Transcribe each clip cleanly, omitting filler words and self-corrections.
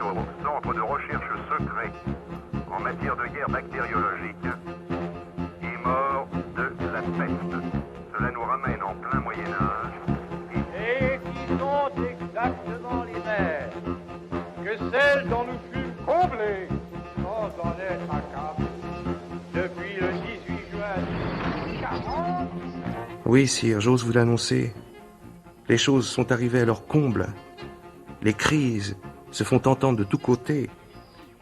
au centre de recherche secret en matière de guerre bactériologique est mort de la peste. Cela nous ramène en plein Moyen-Âge. Et qui sont exactement les mêmes que celles dont nous fûmes comblés sans en être accablés depuis le 18 juin 1840. Oui, sire, j'ose vous l'annoncer. Les choses sont arrivées à leur comble. Les crises se font entendre de tous côtés.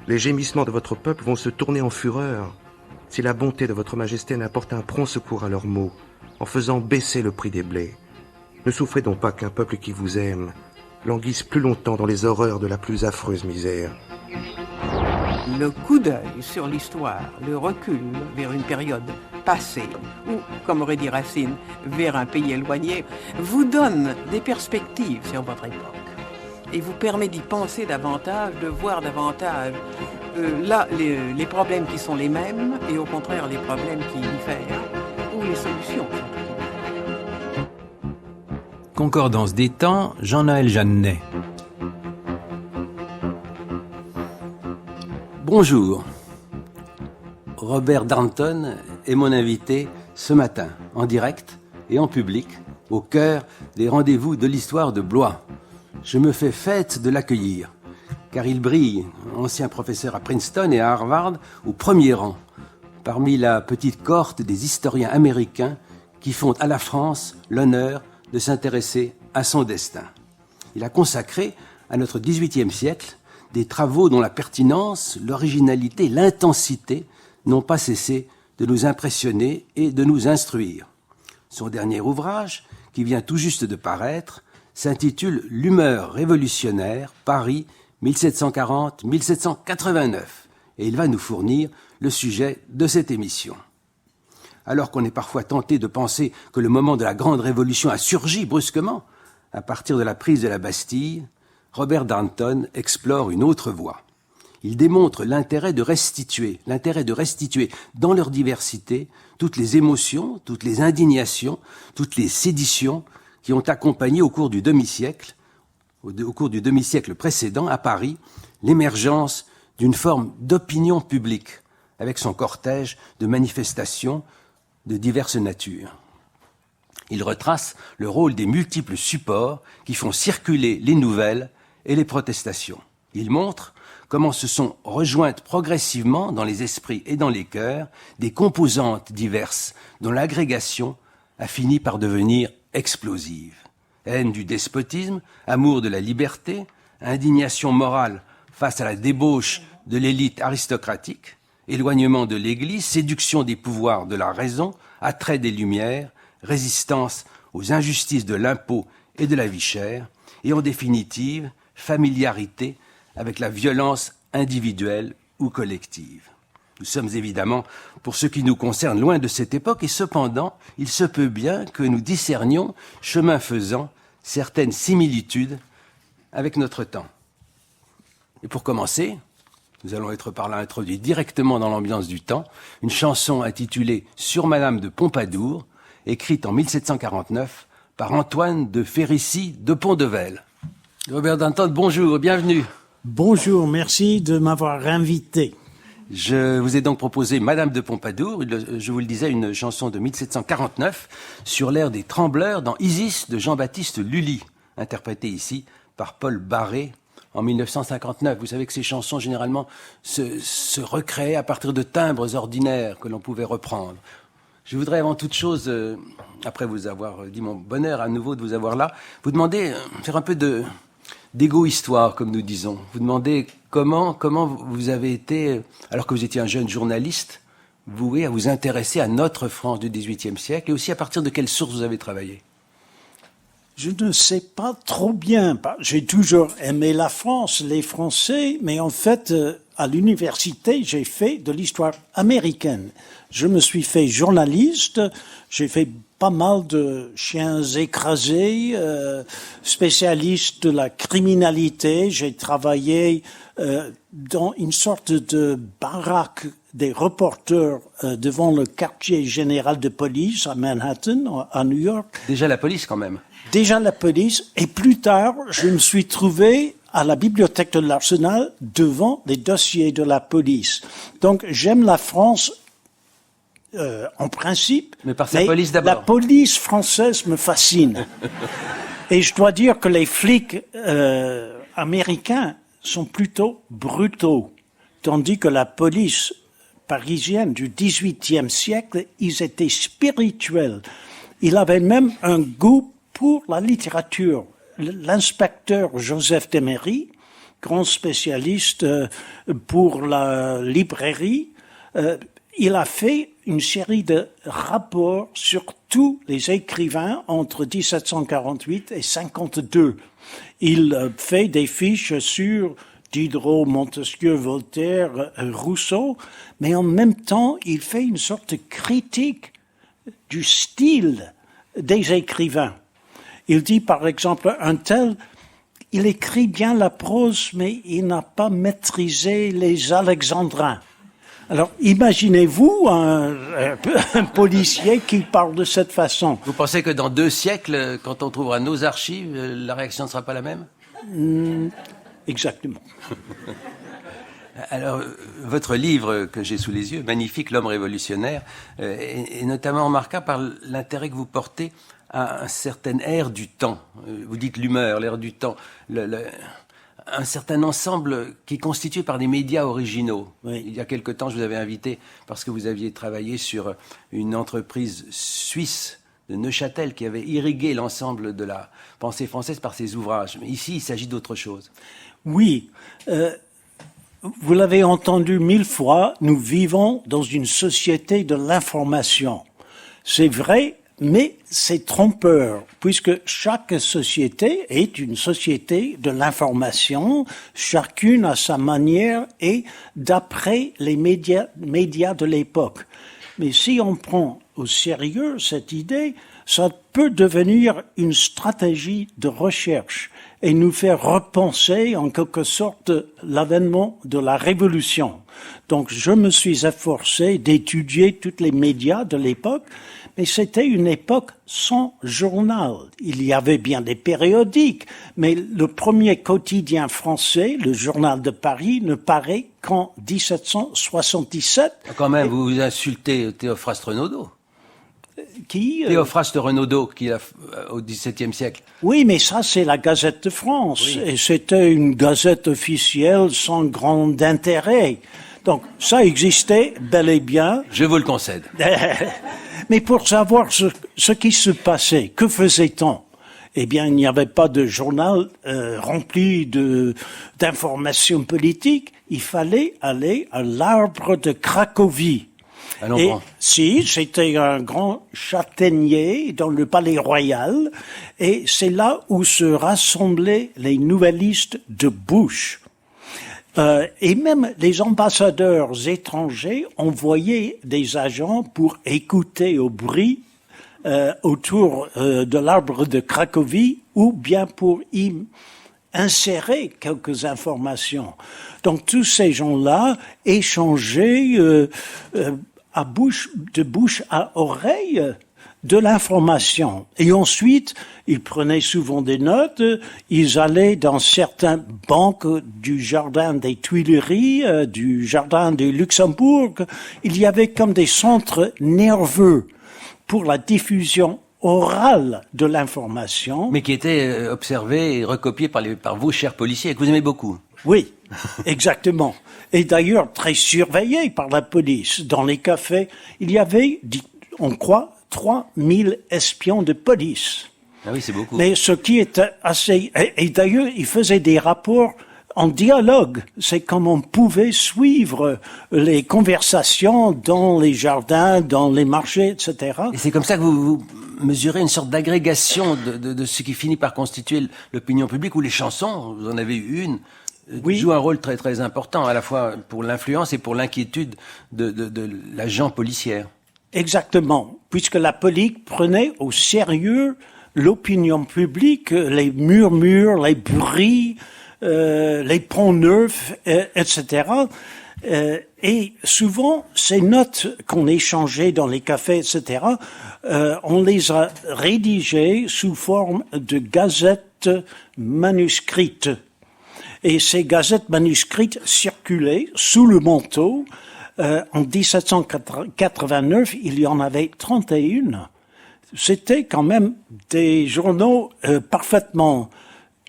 Les gémissements de votre peuple vont se tourner en fureur si la bonté de votre majesté n'apporte un prompt secours à leurs maux, en faisant baisser le prix des blés. Ne souffrez donc pas qu'un peuple qui vous aime languisse plus longtemps dans les horreurs de la plus affreuse misère. Le coup d'œil sur l'histoire, le recul vers une période passée, ou, comme aurait dit Racine, vers un pays éloigné, vous donne des perspectives sur votre époque et vous permet d'y penser davantage, de voir davantage là les problèmes qui sont les mêmes et au contraire les problèmes qui diffèrent ou les solutions. Concordance des temps, Jean-Noël Jeannet. Bonjour, Robert Darnton est mon invité ce matin, en direct et en public, au cœur des rendez-vous de l'histoire de Blois. Je me fais fête de l'accueillir, car il brille, ancien professeur à Princeton et à Harvard, au premier rang, parmi la petite cohorte des historiens américains qui font à la France l'honneur de s'intéresser à son destin. Il a consacré à notre XVIIIe siècle des travaux dont la pertinence, l'originalité, l'intensité n'ont pas cessé de nous impressionner et de nous instruire. Son dernier ouvrage, qui vient tout juste de paraître, s'intitule « L'humeur révolutionnaire, Paris 1740-1789 » et il va nous fournir le sujet de cette émission. Alors qu'on est parfois tenté de penser que le moment de la grande révolution a surgi brusquement, à partir de la prise de la Bastille, Robert Darnton explore une autre voie. Il démontre l'intérêt de restituer dans leur diversité toutes les émotions, toutes les indignations, toutes les séditions qui ont accompagné au cours du demi-siècle précédent à Paris, l'émergence d'une forme d'opinion publique avec son cortège de manifestations de diverses natures. Il retrace le rôle des multiples supports qui font circuler les nouvelles et les protestations. Il montre comment se sont rejointes progressivement dans les esprits et dans les cœurs des composantes diverses dont l'agrégation a fini par devenir explosive. Haine du despotisme, amour de la liberté, indignation morale face à la débauche de l'élite aristocratique, éloignement de l'Église, séduction des pouvoirs de la raison, attrait des Lumières, résistance aux injustices de l'impôt et de la vie chère, et en définitive, familiarité avec la violence individuelle ou collective. Nous sommes évidemment, pour ce qui nous concerne, loin de cette époque, et cependant, il se peut bien que nous discernions, chemin faisant, certaines similitudes avec notre temps. Et pour commencer, nous allons être par là introduits directement dans l'ambiance du temps, une chanson intitulée « Sur Madame de Pompadour », écrite en 1749 par Antoine de Férisy de Pont-de-Vel. Robert Darnton, bonjour, bienvenue. Bonjour, merci de m'avoir invité. Je vous ai donc proposé Madame de Pompadour, je vous le disais, une chanson de 1749 sur l'air des Trembleurs dans Isis de Jean-Baptiste Lully, interprétée ici par Paul Barré en 1959. Vous savez que ces chansons, généralement, se recréaient à partir de timbres ordinaires que l'on pouvait reprendre. Je voudrais avant toute chose, après vous avoir dit mon bonheur à nouveau de vous avoir là, vous demander, faire un peu d'égo-histoire, comme nous disons. Vous demandez comment vous avez été, alors que vous étiez un jeune journaliste, voué à vous intéresser à notre France du XVIIIe siècle, et aussi à partir de quelles sources vous avez travaillé. Je ne sais pas trop bien. J'ai toujours aimé la France, les Français, mais en fait, à l'université, j'ai fait de l'histoire américaine. Je me suis fait journaliste, j'ai fait pas mal de chiens écrasés, spécialiste de la criminalité. J'ai travaillé dans une sorte de baraque des reporters devant le quartier général de police à Manhattan, à New York. Déjà la police quand même. Déjà la police, et plus tard, je me suis trouvé à la bibliothèque de l'Arsenal devant les dossiers de la police. Donc j'aime la France en principe, mais par sa police d'abord. La police française me fascine. Et je dois dire que les flics américains sont plutôt brutaux, tandis que la police parisienne du XVIIIe siècle, ils étaient spirituels. Ils avaient même un goût pour la littérature. L'inspecteur Joseph Demery, grand spécialiste pour la librairie, il a fait une série de rapports sur tous les écrivains entre 1748 et 52. Il fait des fiches sur Diderot, Montesquieu, Voltaire, Rousseau, mais en même temps, il fait une sorte de critique du style des écrivains. Il dit, par exemple, un tel, il écrit bien la prose, mais il n'a pas maîtrisé les alexandrins. Alors, imaginez-vous un policier qui parle de cette façon. Vous pensez que dans 2 siècles, quand on trouvera nos archives, la réaction ne sera pas la même ? Exactement. Alors, votre livre que j'ai sous les yeux, magnifique, L'homme révolutionnaire, est notamment remarquable par l'intérêt que vous portez à un certain air du temps. Vous dites l'humeur, l'air du temps, un certain ensemble qui est constitué par des médias originaux. Oui. Il y a quelque temps, je vous avais invité parce que vous aviez travaillé sur une entreprise suisse de Neuchâtel qui avait irrigué l'ensemble de la pensée française par ses ouvrages. Mais ici, il s'agit d'autre chose. Oui. Vous l'avez entendu 1000 fois, nous vivons dans une société de l'information. C'est vrai, mais c'est trompeur, puisque chaque société est une société de l'information, chacune à sa manière et d'après les médias de l'époque. Mais si on prend au sérieux cette idée, ça peut devenir une stratégie de recherche et nous faire repenser en quelque sorte l'avènement de la révolution. Donc je me suis efforcé d'étudier tous les médias de l'époque, mais c'était une époque sans journal. Il y avait bien des périodiques, mais le premier quotidien français, le Journal de Paris, ne paraît qu'en 1777. Quand même, vous insultez Théophraste Renaudot. Qui Théophraste Renaudot, qui au XVIIe siècle. Oui, mais ça, c'est la Gazette de France. Oui. Et c'était une gazette officielle sans grand intérêt. Donc, ça existait bel et bien. Je vous le concède. Mais pour savoir ce qui se passait, que faisait-on? Eh bien, il n'y avait pas de journal rempli d'informations politiques. Il fallait aller à l'Arbre de Cracovie. Et si, c'était un grand châtaignier dans le palais royal, et c'est là où se rassemblaient les nouvellistes de Bush. Et même les ambassadeurs étrangers envoyaient des agents pour écouter au bruit autour de l'Arbre de Cracovie, ou bien pour y insérer quelques informations. Donc tous ces gens-là échangeaient de bouche à oreille de l'information. Et ensuite, ils prenaient souvent des notes, ils allaient dans certaines banques du jardin des Tuileries, du jardin du Luxembourg. Il y avait comme des centres nerveux pour la diffusion orale de l'information. Mais qui étaient observés et recopiés par vous, chers policiers, que vous aimez beaucoup. Oui, exactement. Et d'ailleurs, très surveillé par la police. Dans les cafés, il y avait, on croit, 3000 espions de police. Ah oui, c'est beaucoup. Mais ce qui est assez... Et d'ailleurs, ils faisaient des rapports en dialogue. C'est comme on pouvait suivre les conversations dans les jardins, dans les marchés, etc. Et c'est comme ça que vous mesurez une sorte d'agrégation de ce qui finit par constituer l'opinion publique, ou les chansons, vous en avez eu une, oui, joue un rôle très très important, à la fois pour l'influence et pour l'inquiétude de l'agent policière. Exactement, puisque la police prenait au sérieux l'opinion publique, les murmures, les bruits, les ponts neufs, etc. Et souvent, ces notes qu'on échangeait dans les cafés, etc., on les a rédigées sous forme de gazettes manuscrites. Et ces gazettes manuscrites circulaient sous le manteau. En 1789, il y en avait 31. C'était quand même des journaux parfaitement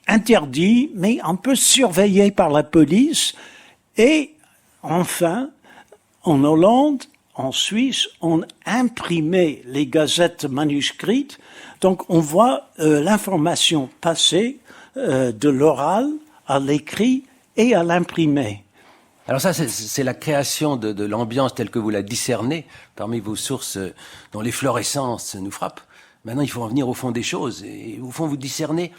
interdits, mais un peu surveillés par la police. Et enfin, en Hollande, en Suisse, on imprimait les gazettes manuscrites. Donc on voit l'information passer de l'oral à l'écrit et à l'imprimé. Alors ça, c'est la création de l'ambiance telle que vous la discernez parmi vos sources dont l'efflorescence nous frappe. Maintenant, il faut en venir au fond des choses. Et au fond, vous discernez,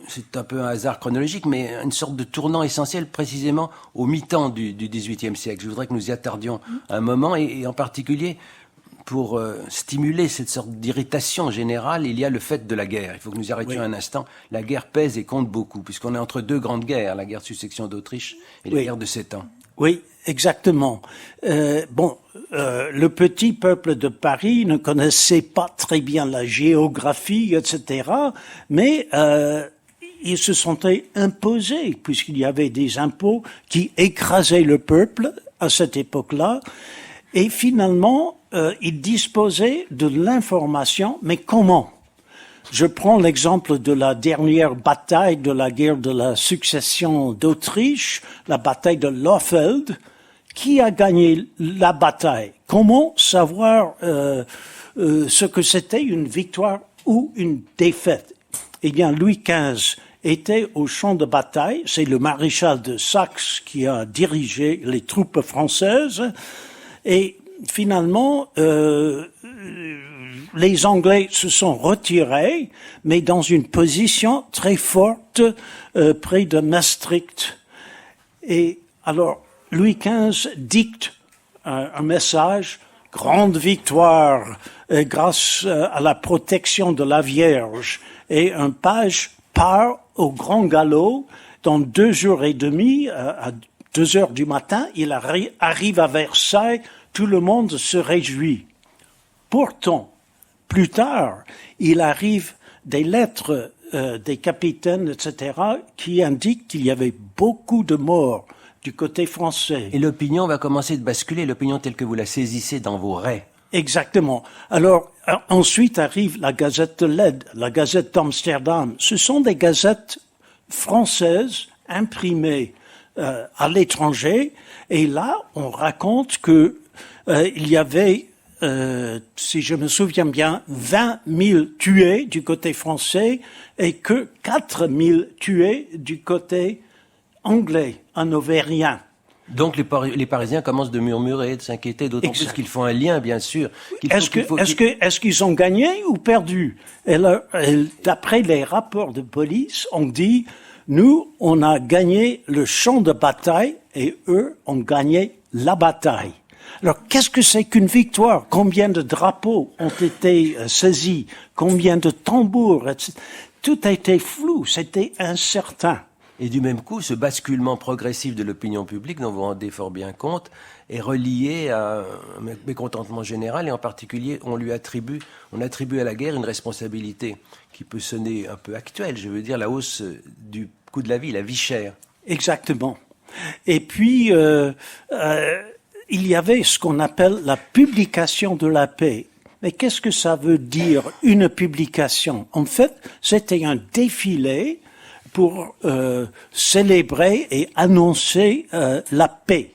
c'est un peu un hasard chronologique, mais une sorte de tournant essentiel précisément au mi-temps du XVIIIe siècle. Je voudrais que nous y attardions un moment, et en particulier pour stimuler cette sorte d'irritation générale, il y a le fait de la guerre. Il faut que nous arrêtions un instant. La guerre pèse et compte beaucoup, puisqu'on est entre deux grandes guerres, la guerre de succession d'Autriche et la guerre de 7 ans. Oui, exactement. Le petit peuple de Paris ne connaissait pas très bien la géographie, etc., mais ils se sentaient imposés, puisqu'il y avait des impôts qui écrasaient le peuple à cette époque-là, et finalement, ils disposaient de l'information, mais comment? Je prends l'exemple de la dernière bataille de la guerre de la succession d'Autriche, la bataille de Lofeld. Qui a gagné la bataille? Comment savoir ce que c'était une victoire ou une défaite? Eh bien, Louis XV était au champ de bataille. C'est le maréchal de Saxe qui a dirigé les troupes françaises. Et finalement, les Anglais se sont retirés, mais dans une position très forte près de Maastricht. Et alors, Louis XV dicte un message, grande victoire grâce à la protection de la Vierge. Et un page part au grand galop. Dans 2 jours et demi, à 2 heures du matin, il arrive à Versailles. Tout le monde se réjouit. Pourtant, plus tard, il arrive des lettres des capitaines, etc., qui indiquent qu'il y avait beaucoup de morts du côté français. Et l'opinion va commencer de basculer, l'opinion telle que vous la saisissez dans vos raies. Exactement. Alors, ensuite arrive la Gazette de Leyde, la Gazette d'Amsterdam. Ce sont des gazettes françaises imprimées à l'étranger. Et là, on raconte que il y avait, si je me souviens bien, 20 000 tués du côté français et que 4 000 tués du côté anglais, en Auvergnat. Donc les Parisiens commencent de murmurer, de s'inquiéter, d'autant plus qu'ils font un lien, bien sûr. Est-ce qu'ils ont gagné ou perdu? Et là, d'après les rapports de police, on dit, nous, on a gagné le champ de bataille et eux ont gagné la bataille. Alors, qu'est-ce que c'est qu'une victoire? Combien de drapeaux ont été saisis? Combien de tambours? Etc. Tout a été flou, c'était incertain. Et du même coup, ce basculement progressif de l'opinion publique, dont vous vous rendez fort bien compte, est relié à un mécontentement général, et en particulier, on attribue à la guerre une responsabilité qui peut sonner un peu actuelle, je veux dire la hausse du coût de la vie chère. Exactement. Et puis, il y avait ce qu'on appelle la publication de la paix. Mais qu'est-ce que ça veut dire, une publication? En fait, c'était un défilé pour célébrer et annoncer la paix.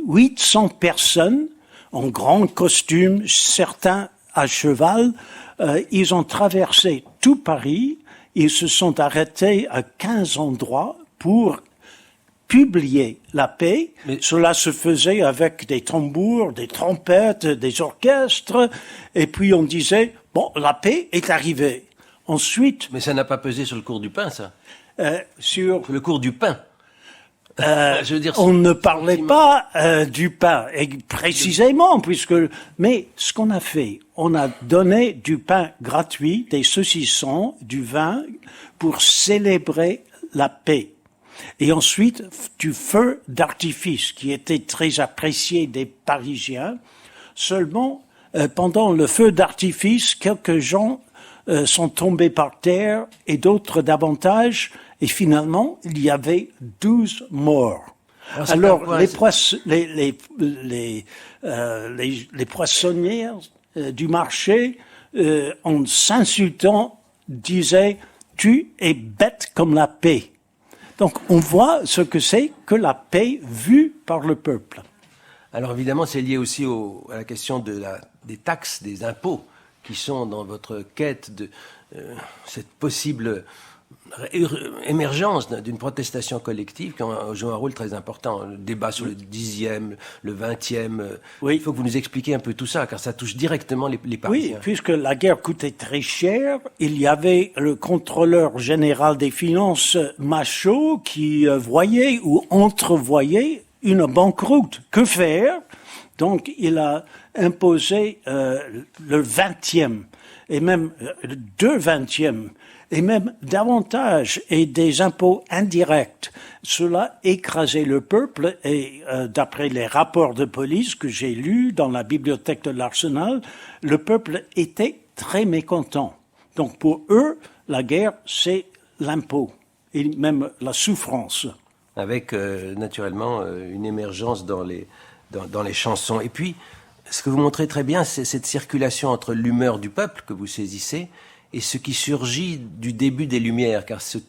800 personnes en grand costume, certains à cheval, ils ont traversé tout Paris, ils se sont arrêtés à 15 endroits pour publier la paix. Mais cela se faisait avec des tambours, des trompettes, des orchestres, et puis on disait, bon, la paix est arrivée. Ensuite... Mais ça n'a pas pesé sur le cours du pain, ça? Sur le cours du pain. Je veux dire, on ne parlait pas du pain, et précisément, mais ce qu'on a fait, on a donné du pain gratuit, des saucissons, du vin, pour célébrer la paix. Et ensuite, du feu d'artifice, qui était très apprécié des Parisiens. Seulement, pendant le feu d'artifice, quelques gens sont tombés par terre, et d'autres davantage, Et finalement, il y avait 12 morts. Alors, les poissonnières du marché, en s'insultant, disaient « Tu es bête comme la paix ». Donc, on voit ce que c'est que la paix vue par le peuple. Alors évidemment, c'est lié aussi à la question des taxes, des impôts, qui sont dans votre quête de cette possible émergence d'une protestation collective qui joue un rôle très important. Le débat sur le 10e, le 20e. Oui. Il faut que vous nous expliquiez un peu tout ça, car ça touche directement les Parisiens. Oui, puisque la guerre coûtait très cher, il y avait le contrôleur général des finances, Machaut, qui voyait ou entrevoyait une banqueroute. Que faire? Donc, il a imposé le 20e, et même 2 20e, et même davantage, et des impôts indirects. Cela écrasait le peuple, et d'après les rapports de police que j'ai lus dans la bibliothèque de l'Arsenal, le peuple était très mécontent. Donc pour eux, la guerre, c'est l'impôt, et même la souffrance. Avec naturellement une émergence dans les chansons. Et puis, ce que vous montrez très bien, c'est cette circulation entre l'humeur du peuple que vous saisissez et ce qui surgit du début des Lumières, car ce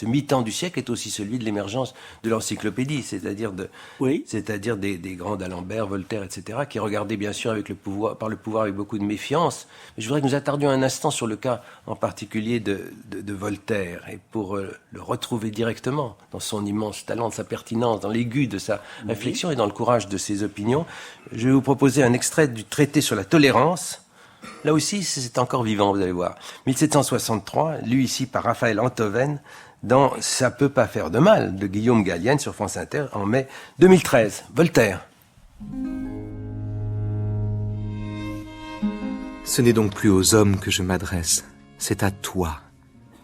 mi-temps du siècle est aussi celui de l'émergence de l'encyclopédie, c'est-à-dire des grands d'Alembert, Voltaire, etc., qui regardaient bien sûr par le pouvoir avec beaucoup de méfiance. Mais je voudrais que nous attardions un instant sur le cas en particulier de Voltaire, et pour le retrouver directement dans son immense talent, de sa pertinence, dans l'aigu de sa réflexion et dans le courage de ses opinions, je vais vous proposer un extrait du traité sur la tolérance. Là aussi, c'est encore vivant, vous allez voir. 1763, lu ici par Raphaël Antoven, dans « Ça peut pas faire de mal » de Guillaume Gallienne sur France Inter en mai 2013. Voltaire. Ce n'est donc plus aux hommes que je m'adresse, c'est à toi,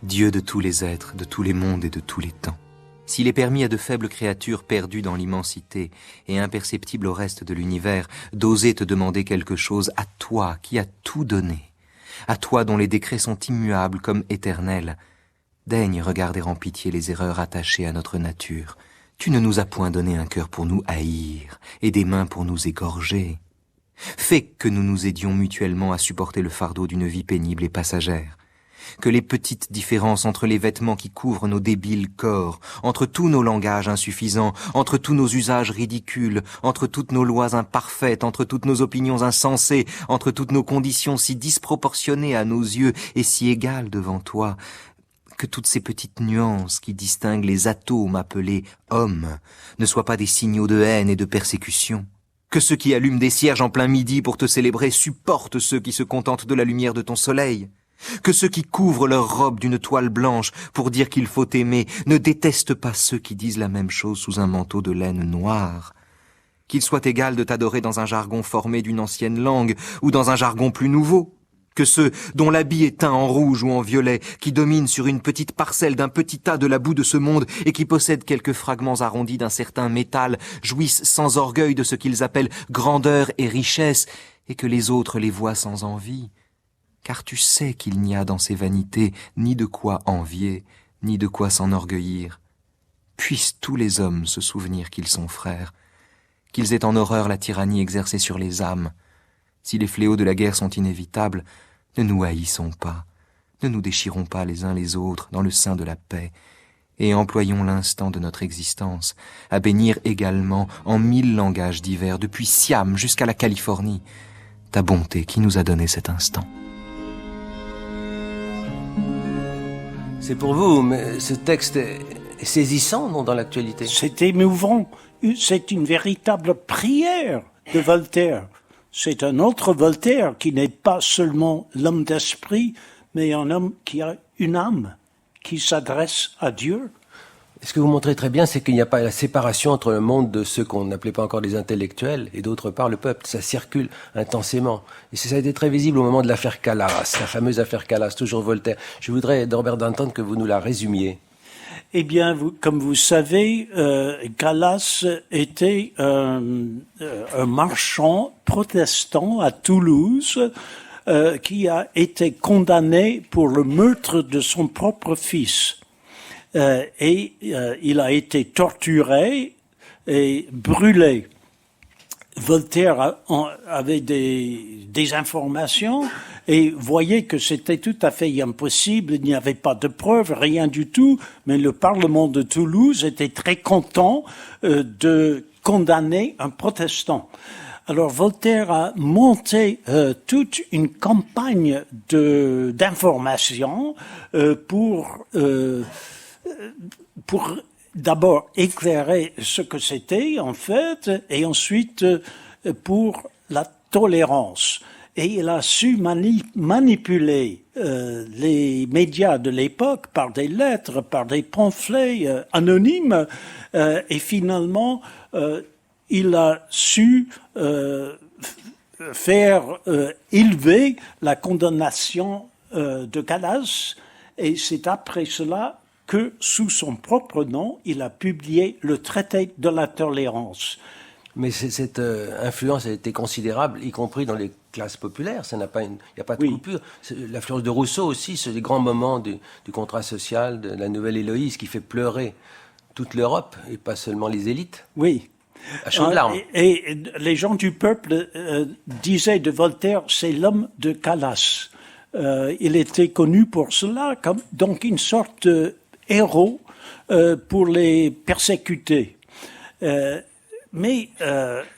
Dieu de tous les êtres, de tous les mondes et de tous les temps. S'il est permis à de faibles créatures perdues dans l'immensité et imperceptibles au reste de l'univers d'oser te demander quelque chose, à toi qui as tout donné, à toi dont les décrets sont immuables comme éternels, daigne regarder en pitié les erreurs attachées à notre nature. Tu ne nous as point donné un cœur pour nous haïr et des mains pour nous égorger. Fais que nous nous aidions mutuellement à supporter le fardeau d'une vie pénible et passagère. Que les petites différences entre les vêtements qui couvrent nos débiles corps, entre tous nos langages insuffisants, entre tous nos usages ridicules, entre toutes nos lois imparfaites, entre toutes nos opinions insensées, entre toutes nos conditions si disproportionnées à nos yeux et si égales devant toi, que toutes ces petites nuances qui distinguent les atomes appelés hommes ne soient pas des signaux de haine et de persécution. Que ceux qui allument des cierges en plein midi pour te célébrer supportent ceux qui se contentent de la lumière de ton soleil. Que ceux qui couvrent leur robe d'une toile blanche pour dire qu'il faut aimer ne détestent pas ceux qui disent la même chose sous un manteau de laine noire. Qu'il soit égal de t'adorer dans un jargon formé d'une ancienne langue ou dans un jargon plus nouveau. Que ceux dont l'habit est teint en rouge ou en violet, qui dominent sur une petite parcelle d'un petit tas de la boue de ce monde et qui possèdent quelques fragments arrondis d'un certain métal, jouissent sans orgueil de ce qu'ils appellent grandeur et richesse, et que les autres les voient sans envie. Car tu sais qu'il n'y a dans ces vanités ni de quoi envier, ni de quoi s'enorgueillir. Puissent tous les hommes se souvenir qu'ils sont frères, qu'ils aient en horreur la tyrannie exercée sur les âmes. Si les fléaux de la guerre sont inévitables, ne nous haïssons pas, ne nous déchirons pas les uns les autres dans le sein de la paix, et employons l'instant de notre existence à bénir également en 1000 langages divers, depuis Siam jusqu'à la Californie, ta bonté qui nous a donné cet instant. C'est pour vous, mais ce texte est saisissant, non, dans l'actualité? C'est émouvant. C'est une véritable prière de Voltaire. C'est un autre Voltaire qui n'est pas seulement l'homme d'esprit, mais un homme qui a une âme, qui s'adresse à Dieu. Ce que vous montrez très bien, c'est qu'il n'y a pas la séparation entre le monde de ceux qu'on n'appelait pas encore des intellectuels et d'autre part le peuple. Ça circule intensément. Et ça a été très visible au moment de l'affaire Calas, la fameuse affaire Calas, toujours Voltaire. Je voudrais, Norbert Danton, que vous nous la résumiez. Eh bien, comme vous savez, Calas était un marchand protestant à Toulouse qui a été condamné pour le meurtre de son propre fils. il a été torturé et brûlé. Voltaire avait des informations et voyait que c'était tout à fait impossible, il n'y avait pas de preuves, rien du tout, mais le Parlement de Toulouse était très content de condamner un protestant. Alors Voltaire a monté toute une campagne d'information pour d'abord éclairer ce que c'était en fait, et ensuite pour la tolérance. Et il a su manipuler les médias de l'époque par des lettres, par des pamphlets anonymes, et finalement il a su faire élever la condamnation de Calas, et c'est après cela que, sous son propre nom, il a publié le traité de la tolérance. Mais cette influence a été considérable, y compris dans les classes populaires. Il n'y a pas de coupure. L'influence de Rousseau aussi, c'est les grands moments du contrat social, de la nouvelle Héloïse, qui fait pleurer toute l'Europe, et pas seulement les élites. Oui. À chaudes larmes. Et les gens du peuple disaient de Voltaire, c'est l'homme de Calas. Il était connu pour cela, comme donc une sorte de héros pour les persécutés. Mais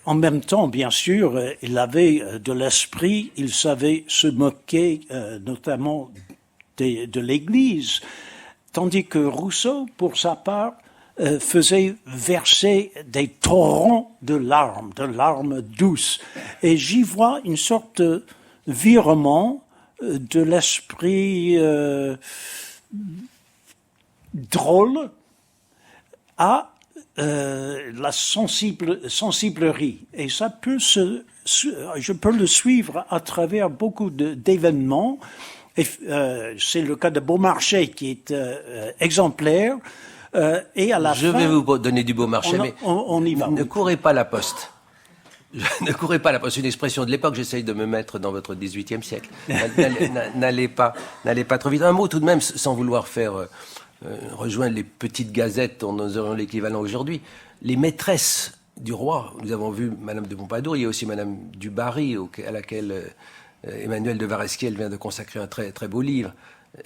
en même temps, bien sûr, il avait de l'esprit, il savait se moquer notamment de l'Église, tandis que Rousseau, pour sa part, faisait verser des torrents de larmes douces. Et j'y vois une sorte de virement de l'esprit drôle à la sensiblerie. Et ça peut je peux le suivre à travers beaucoup d'événements. Et c'est le cas de Beaumarchais qui est exemplaire. Et à la Je vais vous donner du Beaumarchais, mais on y va. Ne courez pas la poste. Ne courez pas la poste. C'est une expression de l'époque. J'essaye de me mettre dans votre XVIIIe siècle. N'allez pas trop vite. Un mot tout de même, sans vouloir faire rejoindre les petites gazettes dont nous aurions l'équivalent aujourd'hui. Les maîtresses du roi, nous avons vu Madame de Pompadour, il y a aussi Madame du Barry, à laquelle Emmanuel de Varesquiel vient de consacrer un très, très beau livre.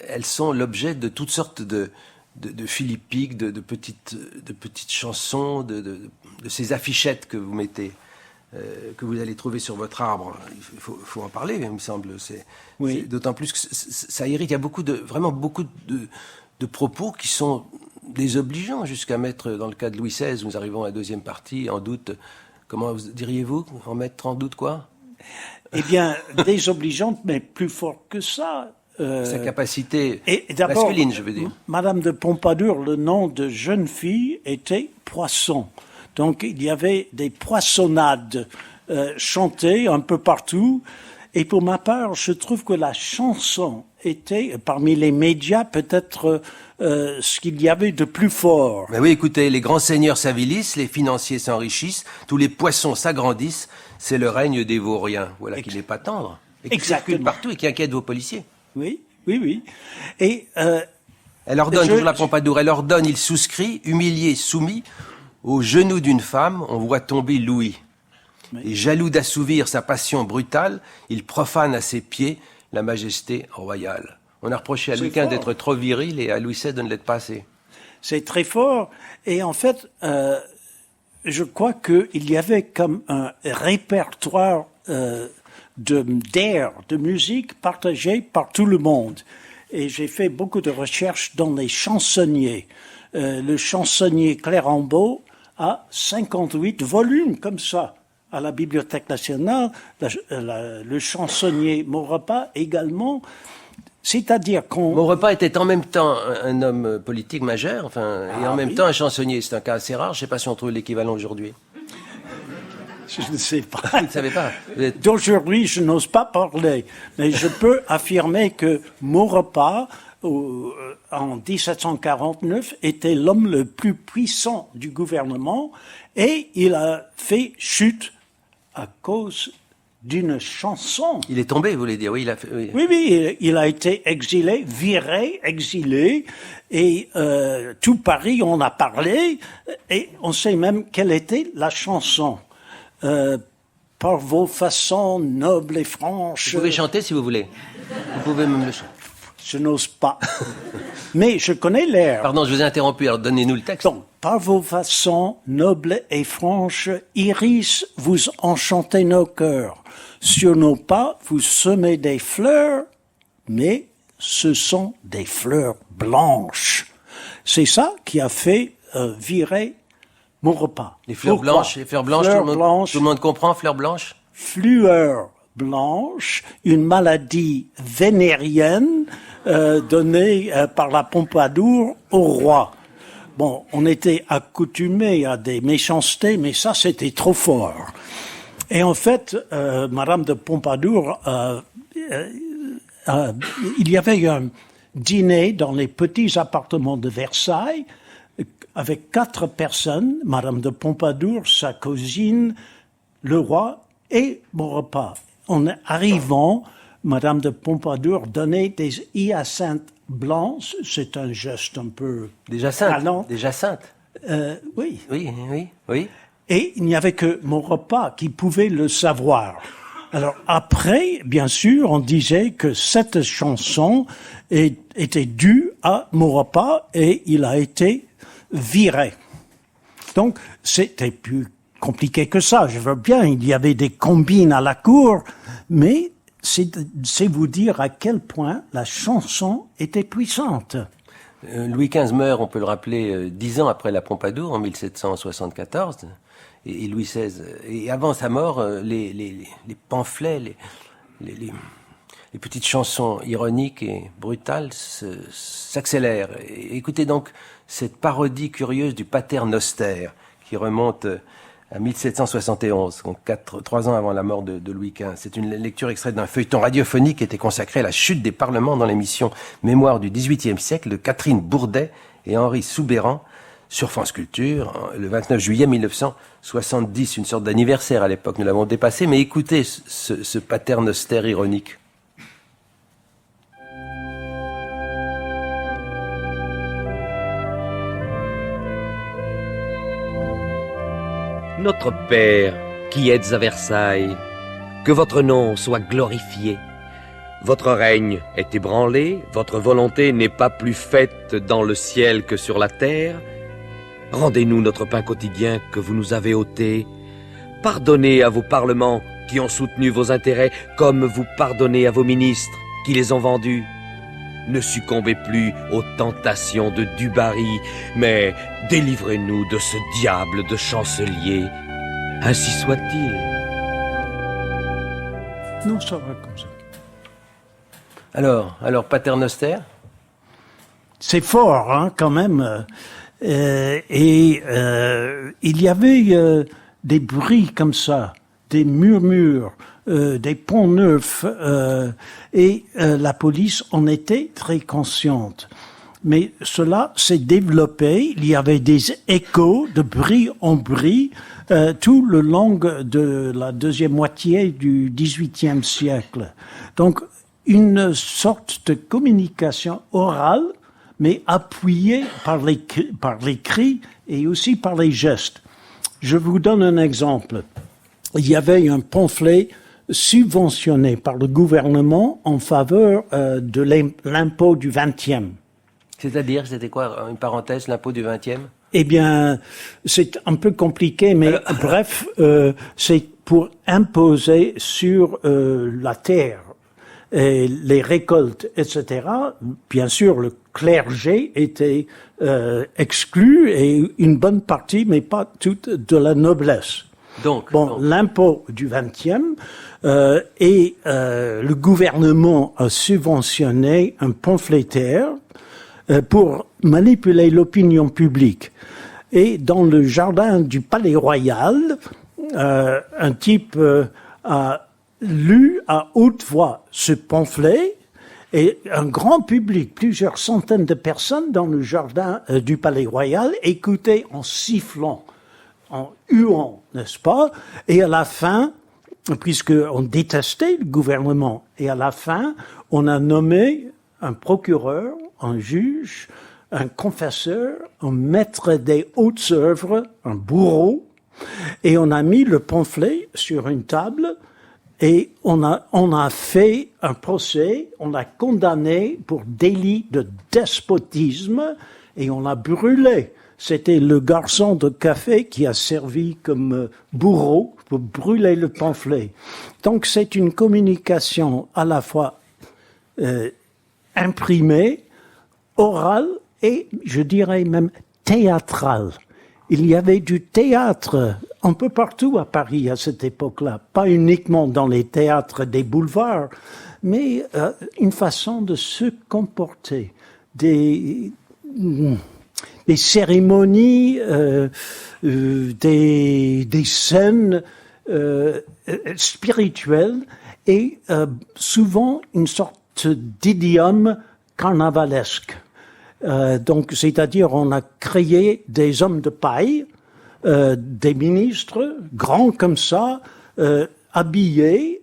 Elles sont l'objet de toutes sortes de philippiques, de petites chansons, de ces affichettes que vous mettez, que vous allez trouver sur votre arbre. Il faut en parler, il me semble. Oui. C'est d'autant plus que ça irrite. Il y a vraiment beaucoup de propos qui sont désobligeants, jusqu'à mettre, dans le cas de Louis XVI, nous arrivons à la deuxième partie, en doute, comment diriez-vous, en mettre en doute quoi? Eh bien, désobligeante, mais plus fort que ça. Sa capacité d'abord, masculine, je veux dire. Madame de Pompadour, le nom de jeune fille était Poisson. Donc, il y avait des poissonnades chantées un peu partout. Et pour ma part, je trouve que la chanson était, parmi les médias, peut-être ce qu'il y avait de plus fort. Mais oui, écoutez, les grands seigneurs s'avilissent, les financiers s'enrichissent, tous les poissons s'agrandissent, c'est le règne des vauriens. Voilà qui n'est pas tendre. Et qui circule partout et qui inquiète vos policiers. Oui. Et elle ordonne, toujours la Pompadour, elle ordonne, il souscrit, humilié, soumis, aux genoux d'une femme, on voit tomber Louis. Oui. Et jaloux d'assouvir sa passion brutale, il profane à ses pieds la majesté royale. On a reproché à Louis XV d'être trop viril et à Louis XVI de ne l'être pas assez. C'est très fort. Et en fait, je crois qu'il y avait comme un répertoire d'air, de musique partagé par tout le monde. Et j'ai fait beaucoup de recherches dans les chansonniers. Le chansonnier Clérambault a 58 volumes comme ça à la Bibliothèque nationale. Le chansonnier Maurepas également. C'est-à-dire qu'on... Maurepas était en même temps un homme politique majeur, et en même temps un chansonnier. C'est un cas assez rare. Je ne sais pas si on trouve l'équivalent aujourd'hui. Je ne sais pas. Vous ne savez pas. D'aujourd'hui, je n'ose pas parler. Mais je peux affirmer que Maurepas, en 1749, était l'homme le plus puissant du gouvernement et il a fait chute à cause d'une chanson. Il est tombé, vous voulez dire? Oui, il a fait. Oui. Oui, il a été exilé, viré, exilé, et tout Paris en a parlé, et on sait même quelle était la chanson. Par vos façons nobles et franches. Vous pouvez chanter si vous voulez. Vous pouvez même le chanter. Je n'ose pas. Mais je connais l'air. Pardon, je vous ai interrompu, alors donnez-nous le texte. Donc, par vos façons nobles et franches, Iris, vous enchantez nos cœurs. Sur nos pas, vous semez des fleurs, mais ce sont des fleurs blanches. C'est ça qui a fait virer mon repas. Les fleurs Pourquoi? blanches, tout le monde comprend, fleurs blanches? Flueur blanche, une maladie vénérienne donnée par la Pompadour au roi. Bon, on était accoutumés à des méchancetés, mais ça, c'était trop fort. Et en fait, Madame de Pompadour, il y avait un dîner dans les petits appartements de Versailles avec 4 personnes, Madame de Pompadour, sa cousine, le roi et mon repas. En arrivant, Madame de Pompadour donnait des hyacinthes blancs. C'est un geste un peu Déjà sainte. galant. Déjà sainte. Oui. Oui. Et il n'y avait que mon repas qui pouvait le savoir. Alors après, bien sûr, on disait que cette chanson était due à mon repas et il a été viré. Donc, c'était plus compliqué que ça. Je veux bien, il y avait des combines à la cour, mais c'est vous dire à quel point la chanson était puissante. Louis XV meurt, on peut le rappeler, 10 ans après la Pompadour, en 1774, et Louis XVI. Et avant sa mort, les pamphlets, les petites chansons ironiques et brutales s'accélèrent. Écoutez donc cette parodie curieuse du Pater Noster, qui remonte à 1771, donc 3 ans avant la mort de Louis XV. C'est une lecture extraite d'un feuilleton radiophonique qui était consacré à la chute des parlements dans l'émission Mémoire du XVIIIe siècle de Catherine Bourdet et Henri Soubeyran sur France Culture, le 29 juillet 1970, une sorte d'anniversaire à l'époque, nous l'avons dépassé, mais écoutez ce Pater Noster ironique. Notre Père, qui êtes à Versailles, que votre nom soit glorifié. Votre règne est ébranlé, votre volonté n'est pas plus faite dans le ciel que sur la terre. Rendez-nous notre pain quotidien que vous nous avez ôté. Pardonnez à vos parlements qui ont soutenu vos intérêts, comme vous pardonnez à vos ministres qui les ont vendus. Ne succombez plus aux tentations de Dubarry, mais délivrez-nous de ce diable de chancelier. Ainsi soit-il. Non, ça va comme ça. Alors, Pater Noster? C'est fort, hein, quand même. Il y avait des bruits comme ça, des murmures, des ponts neufs, et la police en était très consciente. Mais cela s'est développé, il y avait des échos de bruit en bruit tout le long de la deuxième moitié du XVIIIe siècle. Donc, une sorte de communication orale, mais appuyée par les cris et aussi par les gestes. Je vous donne un exemple. Il y avait un pamphlet subventionné par le gouvernement en faveur de l'impôt du 20e. C'est-à-dire, c'était quoi, une parenthèse, l'impôt du 20e? Eh bien, c'est un peu compliqué, mais bref, c'est pour imposer sur la terre et les récoltes, etc. Bien sûr, le clergé était exclu et une bonne partie, mais pas toute, de la noblesse. Donc, l'impôt du 20e et le gouvernement a subventionné un pamphlétaire pour manipuler l'opinion publique. Et dans le jardin du Palais Royal, un type a lu à haute voix ce pamphlet et un grand public, plusieurs centaines de personnes dans le jardin du Palais Royal écoutaient en sifflant, en huant, n'est-ce pas? Et à la fin, puisqu'on détestait le gouvernement. Et à la fin, on a nommé un procureur, un juge, un confesseur, un maître des hautes œuvres, un bourreau, et on a mis le pamphlet sur une table et on a fait un procès, on l'a condamné pour délit de despotisme et on l'a brûlé. C'était le garçon de café qui a servi comme bourreau pour brûler le pamphlet. Donc c'est une communication à la fois imprimée, orale et je dirais même théâtrale. Il y avait du théâtre un peu partout à Paris à cette époque-là, pas uniquement dans les théâtres des boulevards, mais une façon de se comporter, des cérémonies, des scènes spirituelles et souvent une sorte d'idiome carnavalesque. Donc, c'est-à-dire, on a créé des hommes de paille, des ministres, grands comme ça, habillés.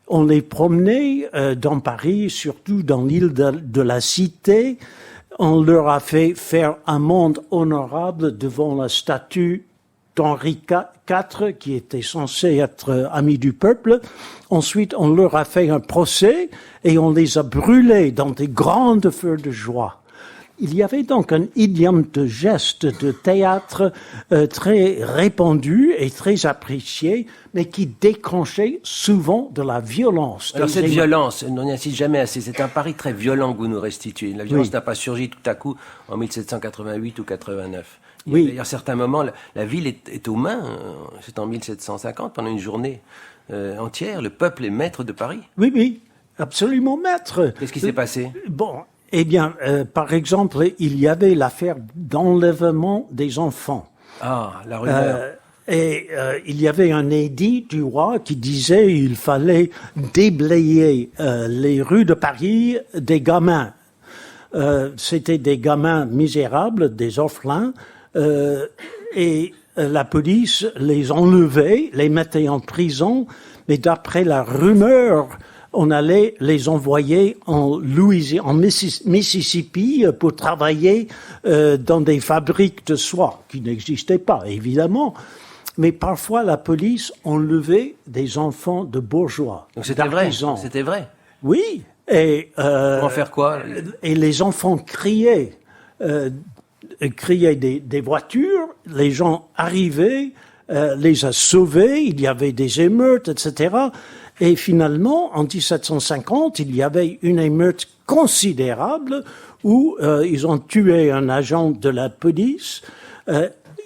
On les promenait dans Paris, surtout dans l'île de la Cité. On leur a fait faire un monde honorable devant la statue d'Henri IV, qui était censé être ami du peuple. Ensuite, on leur a fait un procès et on les a brûlés dans des grandes feux de joie. Il y avait donc un idiome de geste, de théâtre très répandu et très apprécié, mais qui déclenchait souvent de la violence. Alors cette violence, on n'y insiste jamais assez, c'est un Paris très violent que vous nous restituez. La violence n'a pas surgi tout à coup en 1788 ou 89. Il y a certains moments, la ville est aux mains, c'est en 1750, pendant une journée entière, le peuple est maître de Paris. Oui, absolument maître. Qu'est-ce qui s'est passé? Bon, eh bien, par exemple, il y avait l'affaire d'enlèvement des enfants. Ah, la rumeur. Il y avait un édit du roi qui disait il fallait déblayer les rues de Paris des gamins. C'était des gamins misérables, des orphelins, et la police les enlevait, les mettait en prison, mais d'après la rumeur, on allait les envoyer en Mississippi pour travailler dans des fabriques de soie qui n'existaient pas, évidemment. Mais parfois, la police enlevait des enfants de bourgeois. Donc c'était vrai. C'était vrai. Oui. Et pour en faire quoi? Et les enfants criaient des voitures. Les gens arrivaient, les a sauvés. Il y avait des émeutes, etc. Et finalement, en 1750, il y avait une émeute considérable où ils ont tué un agent de la police.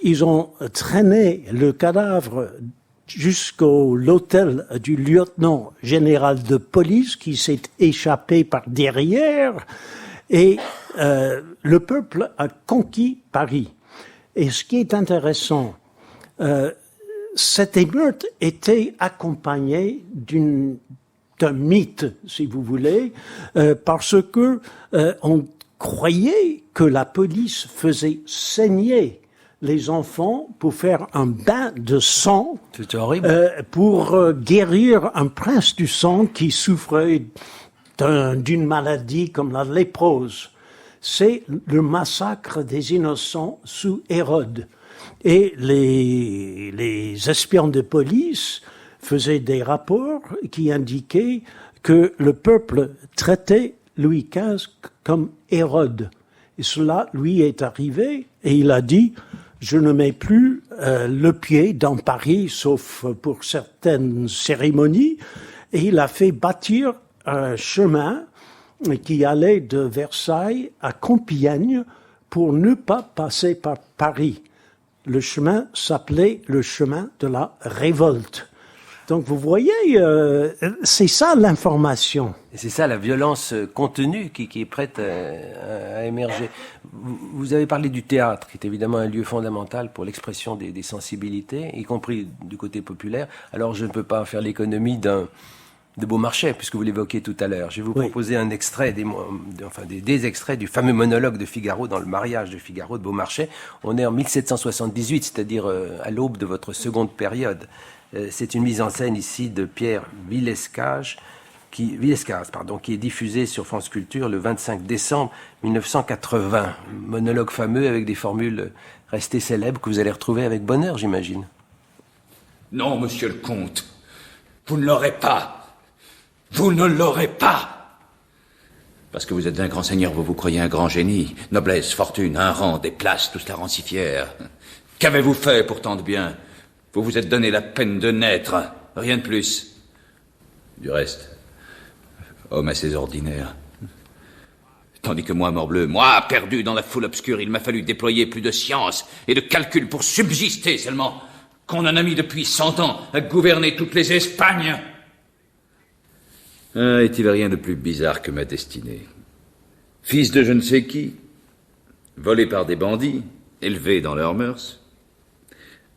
Ils ont traîné le cadavre jusqu'au l'hôtel du lieutenant général de police qui s'est échappé par derrière. Et le peuple a conquis Paris. Et ce qui est intéressant, cette émeute était accompagnée d'un mythe, si vous voulez, parce que on croyait que la police faisait saigner les enfants pour faire un bain de sang. C'est horrible. Pour guérir un prince du sang qui souffrait d'une maladie comme la léprose. C'est le massacre des innocents sous Hérode. Et les espions de police faisaient des rapports qui indiquaient que le peuple traitait Louis XV comme Hérode. Et cela lui est arrivé et il a dit « Je ne mets plus le pied dans Paris, sauf pour certaines cérémonies. » Et il a fait bâtir un chemin qui allait de Versailles à Compiègne pour ne pas passer par Paris. Le chemin s'appelait le chemin de la révolte. Donc vous voyez, c'est ça l'information. Et c'est ça la violence contenue qui est prête à émerger. Vous avez parlé du théâtre, qui est évidemment un lieu fondamental pour l'expression des sensibilités, y compris du côté populaire. Alors je ne peux pas faire l'économie de Beaumarchais, puisque vous l'évoquiez tout à l'heure. Je vais vous proposer un extrait, des extraits du fameux monologue de Figaro dans Le mariage de Figaro de Beaumarchais. On est en 1778, c'est-à-dire à l'aube de votre seconde période. C'est une mise en scène ici de Pierre Villescaz, qui est diffusée sur France Culture le 25 décembre 1980. Monologue fameux avec des formules restées célèbres que vous allez retrouver avec bonheur, j'imagine. Non, monsieur le comte, vous ne l'aurez pas. Vous ne l'aurez pas. Parce que vous êtes un grand seigneur, vous vous croyez un grand génie. Noblesse, fortune, un rang, des places, tout cela rend si fier. Qu'avez-vous fait pour tant de bien? Vous vous êtes donné la peine de naître, rien de plus. Du reste, homme assez ordinaire. Tandis que moi, morbleu, moi, perdu dans la foule obscure, il m'a fallu déployer plus de science et de calcul pour subsister seulement, qu'on en a mis depuis 100 ans à gouverner toutes les Espagnes. Ah, est-il rien de plus bizarre que ma destinée? Fils de je ne sais qui, volé par des bandits, élevé dans leurs mœurs.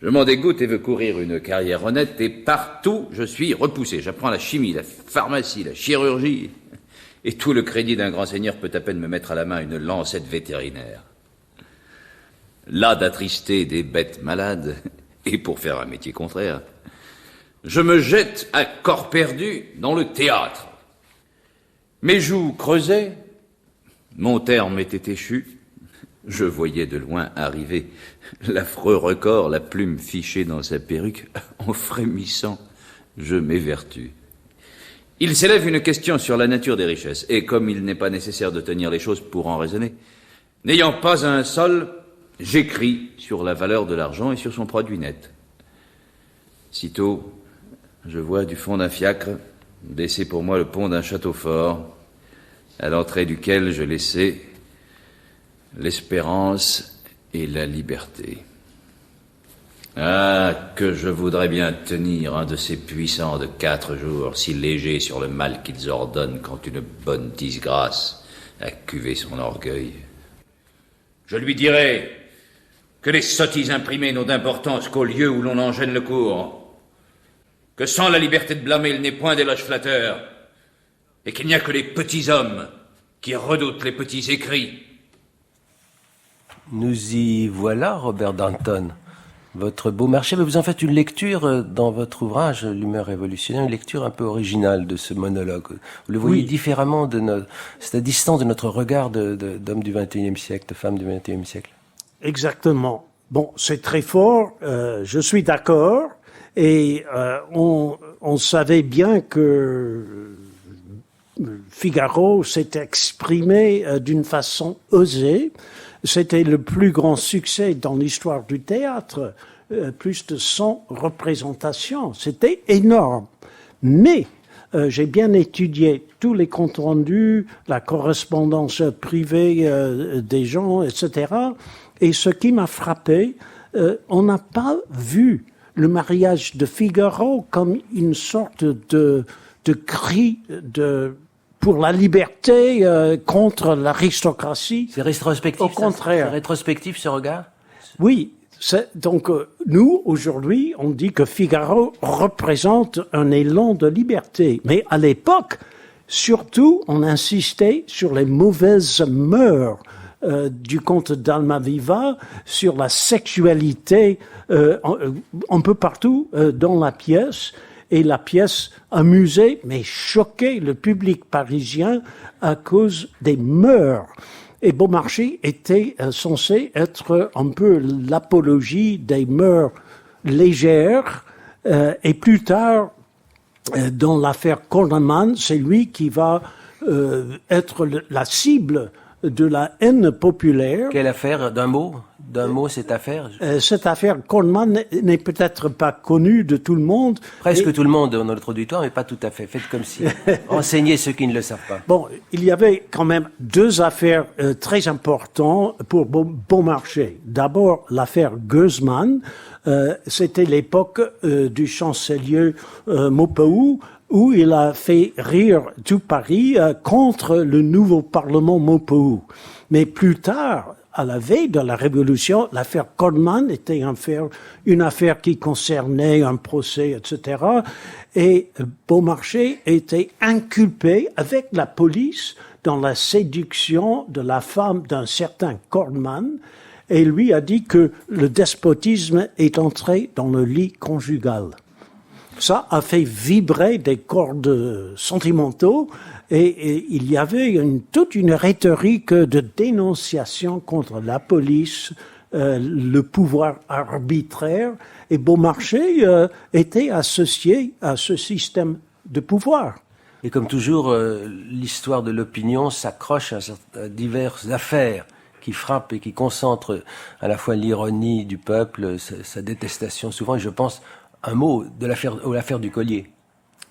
Je m'en dégoûte et veux courir une carrière honnête, et partout je suis repoussé. J'apprends la chimie, la pharmacie, la chirurgie, et tout le crédit d'un grand seigneur peut à peine me mettre à la main une lancette vétérinaire. Là d'attrister des bêtes malades, et pour faire un métier contraire, je me jette à corps perdu dans le théâtre. Mes joues creusaient, mon terme était échu. Je voyais de loin arriver l'affreux record, la plume fichée dans sa perruque. En frémissant, je m'évertue. Il s'élève une question sur la nature des richesses, et comme il n'est pas nécessaire de tenir les choses pour en raisonner, n'ayant pas un sol, j'écris sur la valeur de l'argent et sur son produit net. Sitôt, je vois du fond d'un fiacre baisser pour moi le pont d'un château fort, à l'entrée duquel je laissais l'espérance et la liberté. Ah, que je voudrais bien tenir un de ces puissants de 4 jours, si légers sur le mal qu'ils ordonnent quand une bonne disgrâce a cuvé son orgueil. Je lui dirai que les sottises imprimées n'ont d'importance qu'au lieu où l'on en gêne le cours, que sans la liberté de blâmer, il n'est point d'éloge flatteur, et qu'il n'y a que les petits hommes qui redoutent les petits écrits. Nous y voilà, Robert Danton. Votre Beaumarchais, mais vous en faites une lecture dans votre ouvrage, L'humeur révolutionnaire, une lecture un peu originale de ce monologue. Vous le voyez différemment c'est distant de notre regard d'homme du XXIe siècle, de femme du XXIe siècle. Exactement. Bon, c'est très fort, je suis d'accord, et on savait bien que Figaro s'est exprimé d'une façon osée. C'était le plus grand succès dans l'histoire du théâtre, plus de 100 représentations. C'était énorme. Mais j'ai bien étudié tous les comptes rendus, la correspondance privée des gens, etc. Et ce qui m'a frappé, on n'a pas vu le mariage de Figaro comme une sorte de cri pour la liberté contre l'aristocratie. C'est rétrospectif. Au contraire. C'est rétrospectif, ce regard? Oui. Donc, nous, aujourd'hui, on dit que Figaro représente un élan de liberté. Mais à l'époque, surtout, on insistait sur les mauvaises mœurs du comte d'Almaviva, sur la sexualité un peu partout dans la pièce. Et la pièce amusait, mais choquait le public parisien à cause des mœurs. Et Beaumarchais était censé être un peu l'apologie des mœurs légères. Et plus tard, dans l'affaire Corneman, c'est lui qui va être la cible de la haine populaire. Quelle affaire? D'un mot, cette affaire? Cette affaire Corneman n'est peut-être pas connue de tout le monde. Presque tout le monde dans notre auditoire, mais pas tout à fait. Faites comme si. Enseignez ceux qui ne le savent pas. Bon, il y avait quand même 2 affaires très importantes pour Beaumarchais. D'abord, l'affaire Goesemann. C'était l'époque du chancelier Maupeou, où il a fait rire tout Paris contre le nouveau Parlement Maupeou. Mais plus tard, à la veille de la Révolution, l'affaire Corneman était une affaire qui concernait un procès, etc. Et Beaumarchais était inculpé avec la police dans la séduction de la femme d'un certain Corneman, et lui a dit que le despotisme est entré dans le lit conjugal. Ça a fait vibrer des cordes sentimentaux et il y avait toute une rhétorique de dénonciation contre la police, le pouvoir arbitraire, et Beaumarchais était associé à ce système de pouvoir. Et comme toujours, l'histoire de l'opinion s'accroche à diverses affaires qui frappent et qui concentrent à la fois l'ironie du peuple, sa détestation souvent, et je pense un mot de l'affaire du collier.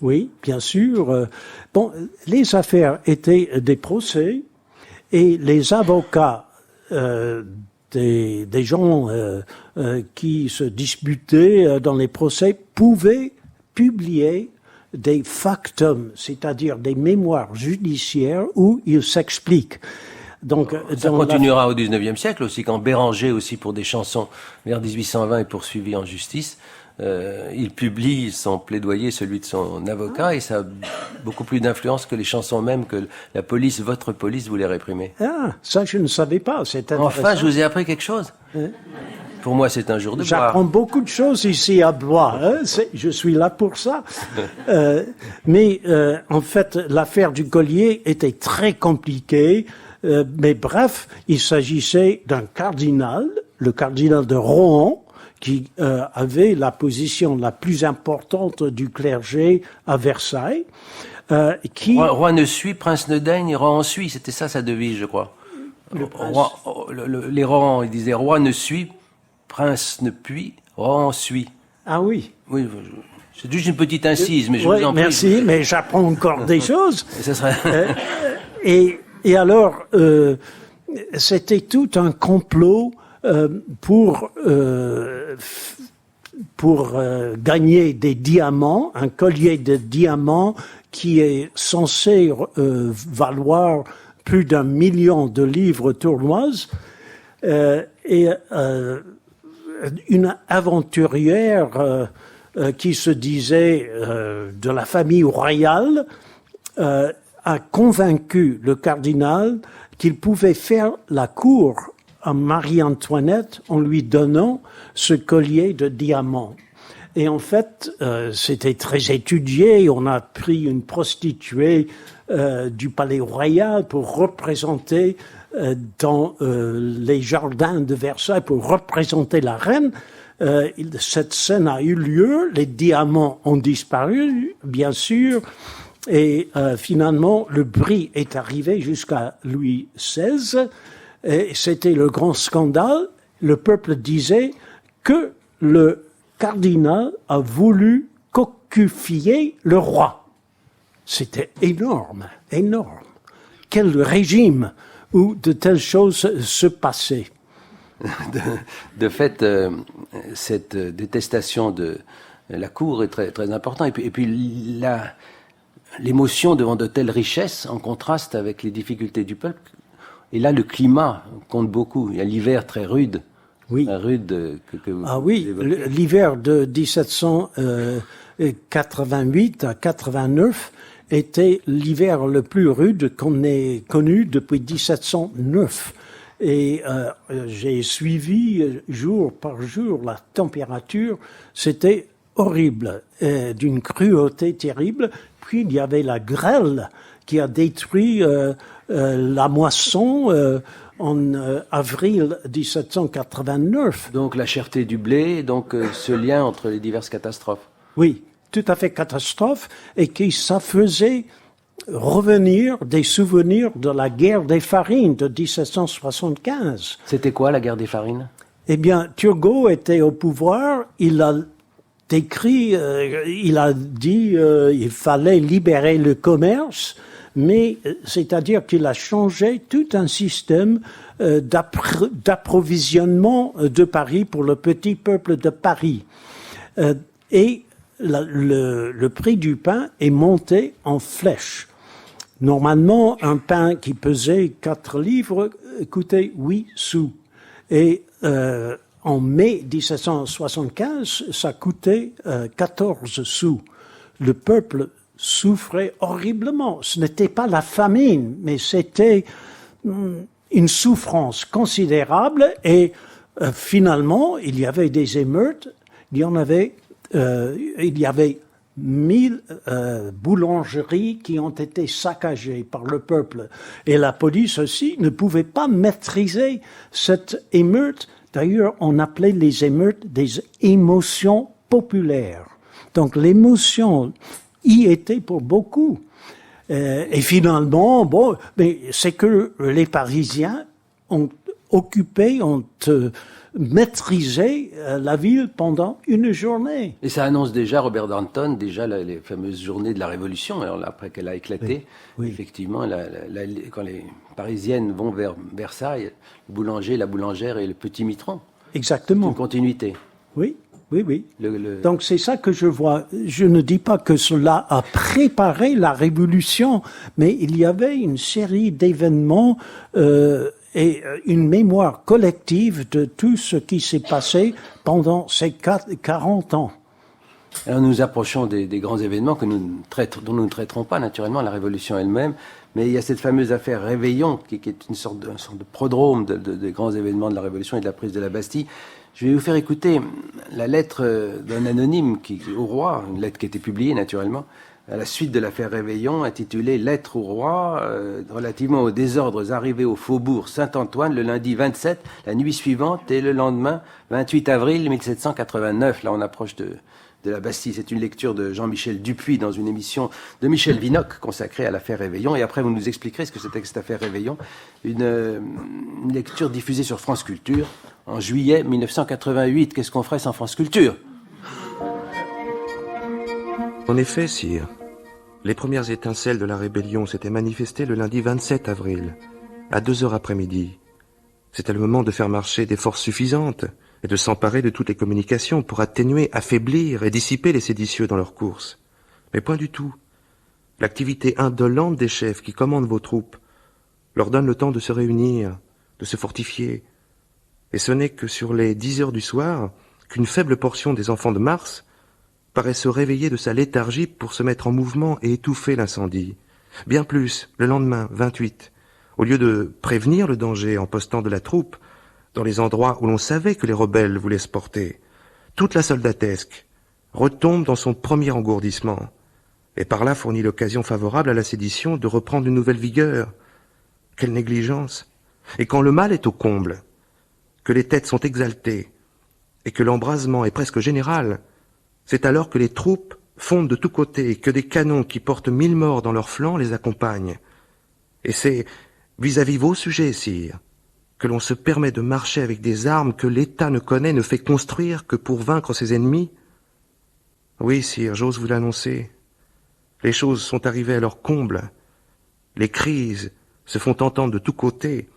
Oui, bien sûr. Bon, les affaires étaient des procès et les avocats des gens qui se disputaient dans les procès pouvaient publier des factums, c'est-à-dire des mémoires judiciaires où ils s'expliquent. Donc, ça continuera au XIXe siècle aussi, quand Béranger aussi pour des chansons vers 1820 est poursuivi en justice. Il publie son plaidoyer, celui de son avocat, et ça a beaucoup plus d'influence que les chansons même que la police, votre police, voulait réprimer. Ah, ça je ne savais pas, c'est intéressant. Enfin, je vous ai appris quelque chose. Pour moi, c'est un jour de gloire. J'apprends beaucoup de choses ici à Blois, je suis là pour ça. Mais en fait, l'affaire du collier était très compliquée. Mais bref, il s'agissait d'un cardinal, le cardinal de Rohan, qui avait la position la plus importante du clergé à Versailles. Roi ne suit, prince ne daigne, Rohan suit, c'était ça sa devise, je crois. Les Rohan, ils disaient roi ne suit, prince ne puit, Rohan suit. Ah oui. Oui, c'est juste une petite incise, mais je vous en prie. Merci, mais j'apprends encore des choses. Et ça serait... et alors, c'était tout un complot pour gagner des diamants, un collier de diamants qui est censé valoir plus d'1 million de livres tournoises, et une aventurière qui se disait de la famille royale a convaincu le cardinal qu'il pouvait faire la cour à Marie-Antoinette en lui donnant ce collier de diamants. Et en fait, c'était très étudié. On a pris une prostituée du palais royal pour représenter dans les jardins de Versailles, pour représenter la reine. Cette scène a eu lieu, les diamants ont disparu, bien sûr, et finalement, le bruit est arrivé jusqu'à Louis XVI, et c'était le grand scandale. Le peuple disait que le cardinal a voulu cocufier le roi. C'était énorme, énorme. Quel régime où de telles choses se passaient. De fait, cette détestation de la cour est très, très importante. Et puis l'émotion devant de telles richesses, en contraste avec les difficultés du peuple. Et là, le climat compte beaucoup. Il y a l'hiver très rude. Oui. Rude que ah oui, l'hiver de 1788 à 89 était l'hiver le plus rude qu'on ait connu depuis 1709. Et j'ai suivi jour par jour la température. C'était horrible, d'une cruauté terrible. Puis il y avait la grêle qui a détruit la moisson en avril 1789. Donc la cherté du blé, donc ce lien entre les diverses catastrophes. Oui, tout à fait catastrophe, et qui ça faisait revenir des souvenirs de la guerre des farines de 1775. C'était quoi la guerre des farines? Eh bien, Turgot était au pouvoir, il a décrit, il a dit il fallait libérer le commerce, mais c'est-à-dire qu'il a changé tout un système d'approvisionnement de Paris pour le petit peuple de Paris. Et le prix du pain est monté en flèche. Normalement, un pain qui pesait 4 livres coûtait 8 sous. Et en mai 1775, ça coûtait 14 sous. Le peuple souffrait horriblement. Ce n'était pas la famine, mais c'était une souffrance considérable. Et finalement, il y avait des émeutes. Il y avait 1000 boulangeries qui ont été saccagées par le peuple. Et la police aussi ne pouvait pas maîtriser cette émeute. D'ailleurs, on appelait les émeutes des émotions populaires. Donc l'émotion y était pour beaucoup. Et finalement, bon, mais c'est que les Parisiens ont maîtrisé la ville pendant une journée. Et ça annonce déjà, Robert Danton, les fameuses journées de la Révolution, alors là, après qu'elle a éclaté. Oui. Effectivement, quand les Parisiennes vont vers Versailles, le boulanger, la boulangère et le petit mitron. Exactement. C'est une continuité. Oui. Oui. Donc c'est ça que je vois. Je ne dis pas que cela a préparé la Révolution, mais il y avait une série d'événements et une mémoire collective de tout ce qui s'est passé pendant ces 40 ans. Alors nous approchons des grands événements dont nous ne traiterons pas naturellement, la Révolution elle-même, mais il y a cette fameuse affaire Réveillon qui est une sorte de prodrome des grands événements de la Révolution et de la prise de la Bastille. Je vais vous faire écouter la lettre d'un anonyme au roi, une lettre qui a été publiée naturellement, à la suite de l'affaire Réveillon, intitulée « Lettre au roi », relativement aux désordres arrivés au faubourg Saint-Antoine le lundi 27, la nuit suivante, et le lendemain, 28 avril 1789. Là, on approche de la Bastille. C'est une lecture de Jean-Michel Dupuis dans une émission de Michel Vinocq consacrée à l'affaire Réveillon. Et après, vous nous expliquerez ce que c'était que cette affaire Réveillon. Une lecture diffusée sur France Culture en juillet 1988. Qu'est-ce qu'on ferait sans France Culture ? En effet, sire, les premières étincelles de la rébellion s'étaient manifestées le lundi 27 avril, à 2h après-midi. C'était le moment de faire marcher des forces suffisantes et de s'emparer de toutes les communications pour atténuer, affaiblir et dissiper les séditieux dans leur course. Mais point du tout. L'activité indolente des chefs qui commandent vos troupes leur donne le temps de se réunir, de se fortifier. Et ce n'est que sur les 10 heures du soir qu'une faible portion des enfants de Mars paraît se réveiller de sa léthargie pour se mettre en mouvement et étouffer l'incendie. Bien plus, le lendemain, 28, au lieu de prévenir le danger en postant de la troupe dans les endroits où l'on savait que les rebelles voulaient se porter, toute la soldatesque retombe dans son premier engourdissement, et par là fournit l'occasion favorable à la sédition de reprendre une nouvelle vigueur. Quelle négligence! Et quand le mal est au comble, que les têtes sont exaltées, et que l'embrasement est presque général, c'est alors que les troupes fondent de tous côtés et que des canons qui portent 1000 morts dans leurs flancs les accompagnent. Et c'est vis-à-vis vos sujets, sire, que l'on se permet de marcher avec des armes que l'État ne connaît, ne fait construire que pour vaincre ses ennemis. Oui, sire, j'ose vous l'annoncer. Les choses sont arrivées à leur comble. Les crises se font entendre de tous côtés.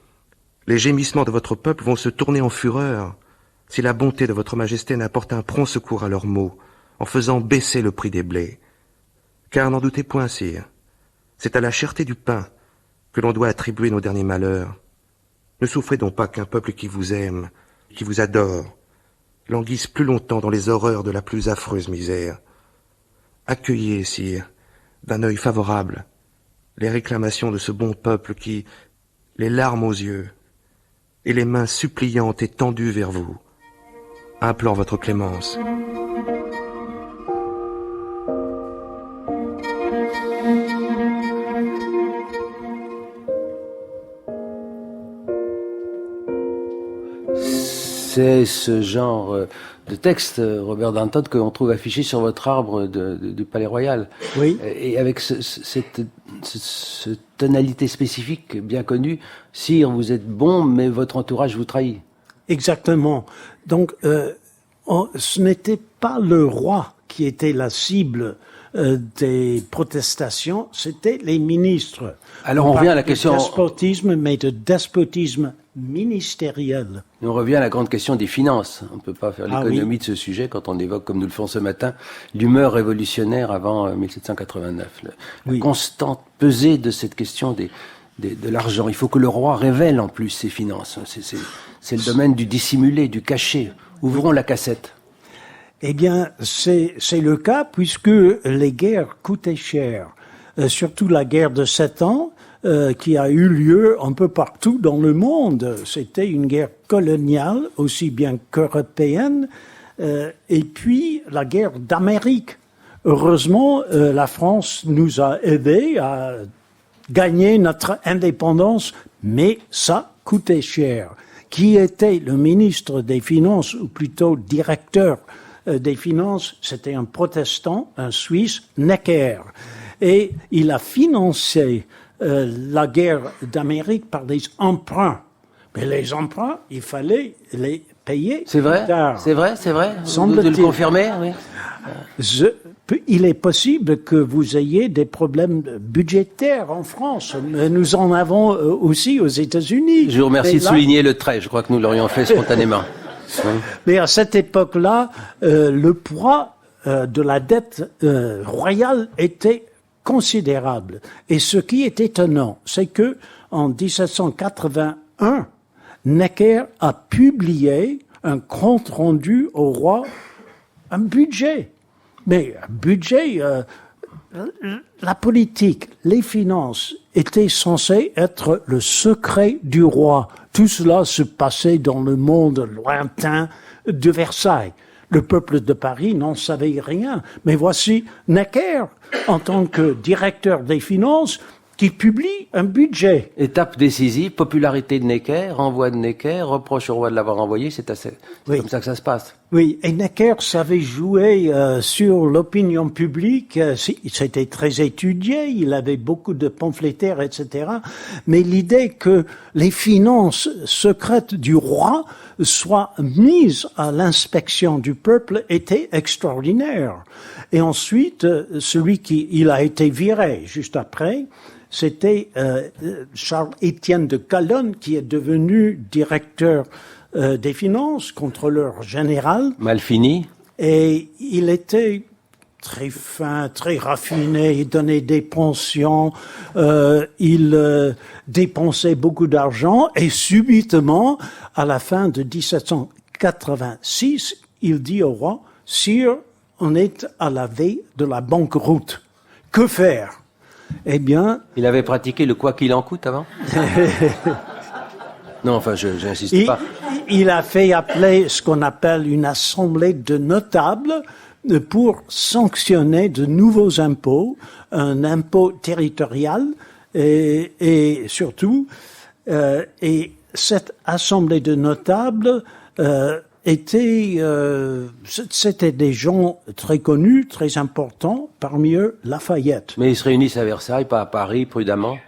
Les gémissements de votre peuple vont se tourner en fureur si la bonté de votre majesté n'apporte un prompt secours à leurs maux, en faisant baisser le prix des blés. Car n'en doutez point, sire, c'est à la cherté du pain que l'on doit attribuer nos derniers malheurs. Ne souffrez donc pas qu'un peuple qui vous aime, qui vous adore, languisse plus longtemps dans les horreurs de la plus affreuse misère. Accueillez, sire, d'un œil favorable, les réclamations de ce bon peuple qui, les larmes aux yeux, et les mains suppliantes et tendues vers vous, implore votre clémence. C'est ce genre de texte, Robert Danton, que l'on trouve affiché sur votre arbre du Palais Royal. Oui. Et avec cette tonalité spécifique bien connue, sire, vous êtes bon, mais votre entourage vous trahit. Exactement. Donc, ce n'était pas le roi qui était la cible des protestations, c'était les ministres. Alors on revient à la question... de despotisme, mais de despotisme ministériel. Et on revient à la grande question des finances. On ne peut pas faire l'économie de ce sujet quand on évoque, comme nous le faisons ce matin, l'humeur révolutionnaire avant 1789. La constante pesée de cette question de l'argent. Il faut que le roi révèle en plus ses finances. C'est le domaine du dissimulé, du caché. Ouvrons la cassette. Eh bien, c'est le cas puisque les guerres coûtaient cher. Surtout la guerre de 7 ans, qui a eu lieu un peu partout dans le monde. C'était une guerre coloniale, aussi bien qu'européenne. Et puis, la guerre d'Amérique, heureusement, la France nous a aidés à gagner notre indépendance, mais ça coûtait cher. Qui était le ministre des Finances, ou plutôt directeur des Finances? C'était un protestant, un Suisse, Necker. Et il a financé la guerre d'Amérique par des emprunts. Mais les emprunts, il fallait les payer. C'est vrai? C'est vrai? De le confirmer? Oui. Il est possible que vous ayez des problèmes budgétaires en France. Nous en avons aussi aux États-Unis. Je vous remercie de souligner le trait. Je crois que nous l'aurions fait spontanément. Mais à cette époque-là, le poids de la dette royale était considérable. Et ce qui est étonnant, c'est que en 1781, Necker a publié un compte rendu au roi, un budget. Mais un budget, la politique, les finances étaient censés être le secret du roi. Tout cela se passait dans le monde lointain de Versailles. Le peuple de Paris n'en savait rien. Mais voici Necker, en tant que directeur des finances, qui publie un budget. Étape décisive, popularité de Necker, renvoi de Necker, reproche au roi de l'avoir envoyé, c'est comme ça que ça se passe. Oui, et Necker savait jouer sur l'opinion publique, c'était très étudié, il avait beaucoup de pamphlétaires, etc. Mais l'idée que les finances secrètes du roi soient mises à l'inspection du peuple était extraordinaire. Et ensuite, il a été viré juste après, c'était Charles-Étienne de Calonne qui est devenu directeur des finances, contrôleur général. Mal fini. Et il était très fin, très raffiné, il donnait des pensions, il dépensait beaucoup d'argent et subitement, à la fin de 1786, il dit au roi, « Sire, on est à la veille de la banqueroute. Que faire ?» Eh bien... Il avait pratiqué le quoi qu'il en coûte avant? Non, enfin, j'insiste pas. Il a fait appeler ce qu'on appelle une assemblée de notables pour sanctionner de nouveaux impôts, un impôt territorial et surtout, et cette assemblée de notables c'était des gens très connus, très importants, parmi eux Lafayette. Mais ils se réunissent à Versailles, pas à Paris, prudemment.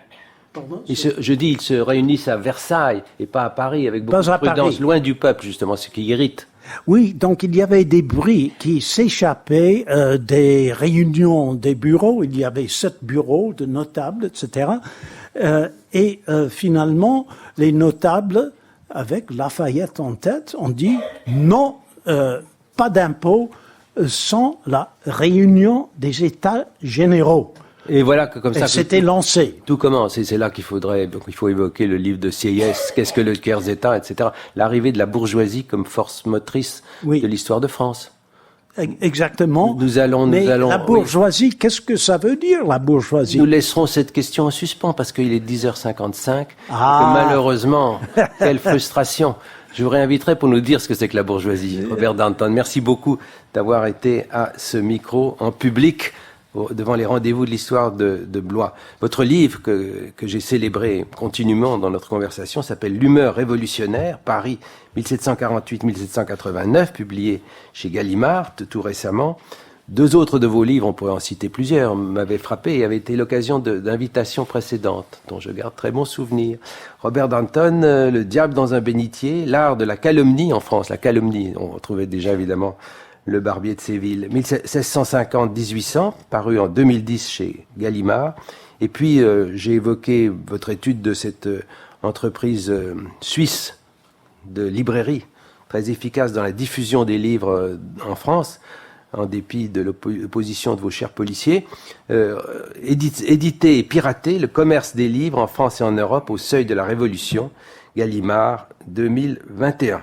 Pardon, ils se réunissent à Versailles et pas à Paris, avec beaucoup de prudence, loin du peuple, justement, ce qui irrite. Oui, donc il y avait des bruits qui s'échappaient des réunions des bureaux. Il y avait 7 bureaux de notables, etc. Et finalement, les notables, avec Lafayette en tête, ont dit non, pas d'impôt sans la réunion des États généraux. Et voilà que comme ça, c'était lancé. Tout commence, et c'est là qu'il faut évoquer le livre de Sieyès, qu'est-ce que le tiers-État, etc. L'arrivée de la bourgeoisie comme force motrice de l'histoire de France. Exactement. Mais la bourgeoisie, qu'est-ce que ça veut dire, la bourgeoisie? Nous laisserons cette question en suspens parce qu'il est 10h55. Et que malheureusement, quelle frustration. Je vous réinviterai pour nous dire ce que c'est que la bourgeoisie. Robert Danton, merci beaucoup d'avoir été à ce micro en public devant les rendez-vous de l'histoire de Blois. Votre livre que j'ai célébré continuellement dans notre conversation s'appelle L'humeur révolutionnaire, Paris 1748-1789, publié chez Gallimard tout récemment. 2 autres de vos livres, on pourrait en citer plusieurs, m'avaient frappé et avaient été l'occasion d'invitations précédentes, dont je garde très bon souvenir. Robert Danton, Le diable dans un bénitier, l'art de la calomnie en France. La calomnie, on retrouvait déjà évidemment Le Barbier de Séville, 1650-1800, paru en 2010 chez Gallimard. Et puis, j'ai évoqué votre étude de cette entreprise suisse de librairie, très efficace dans la diffusion des livres en France, en dépit de l'opposition de vos chers policiers. Édité et piraté, le commerce des livres en France et en Europe au seuil de la Révolution, Gallimard 2021.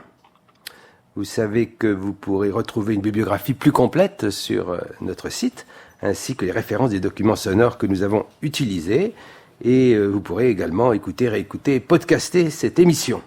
Vous savez que vous pourrez retrouver une bibliographie plus complète sur notre site, ainsi que les références des documents sonores que nous avons utilisés. Et vous pourrez également écouter, réécouter, podcaster cette émission.